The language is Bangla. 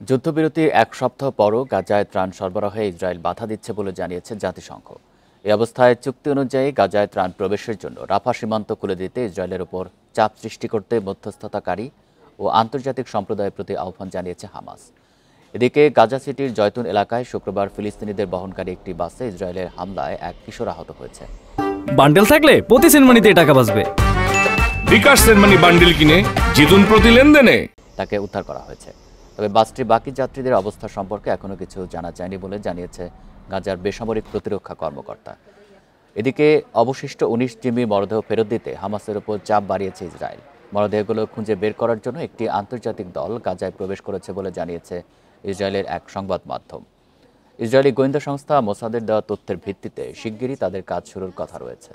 যুদ্ধবিরতির এক সপ্তাহ পরও গাজায় ত্রাণ সরবরাহে ইসরায়েল বাধা দিচ্ছে বলে জানিয়েছে জাতিসংঘ। এই অবস্থায় চুক্তি অনুযায়ী গাজায় ত্রাণ প্রবেশের জন্য রাফা সীমান্ত খুলে দিতে ইসরায়েলের ওপর চাপ সৃষ্টি করতে মধ্যস্থতাকারী ও আন্তর্জাতিক সম্প্রদায়ের প্রতি আহ্বান জানিয়েছে হামাস। এদিকে গাজা সিটির জয়তুন এলাকায় শুক্রবার ফিলিস্তিনিদের বহনকারী একটি বাসে ইসরায়েলের হামলায় এক কিশোর আহত হয়েছে। বান্ডেল থাকলে প্রতি সেনমানিতে টাকা বাঁচবে। বিকাশ সেনমানি বান্ডেল কিনে জিতুন প্রতি লেনদেনে। তাকে উদ্ধার করা হয়েছে। তবে বাসটির বাকি যাত্রীদের অবস্থা সম্পর্কে এখনও কিছু জানা যায়নি বলে জানিয়েছে গাজার বেসামরিক প্রতিরক্ষা কর্মকর্তা। এদিকে অবশিষ্ট ১৯ জিম্মি মরদেহ ফেরত দিতে হামাসের উপর চাপ বাড়িয়েছে ইসরায়েল। মরদেহগুলো খুঁজে বের করার জন্য একটি আন্তর্জাতিক দল গাজায় প্রবেশ করেছে বলে জানিয়েছে ইসরায়েলের এক সংবাদ মাধ্যম। ইসরায়েলি গোয়েন্দা সংস্থা মোসাদের দেওয়া তথ্যের ভিত্তিতে শিগগিরই তাদের কাজ শুরুর কথা রয়েছে।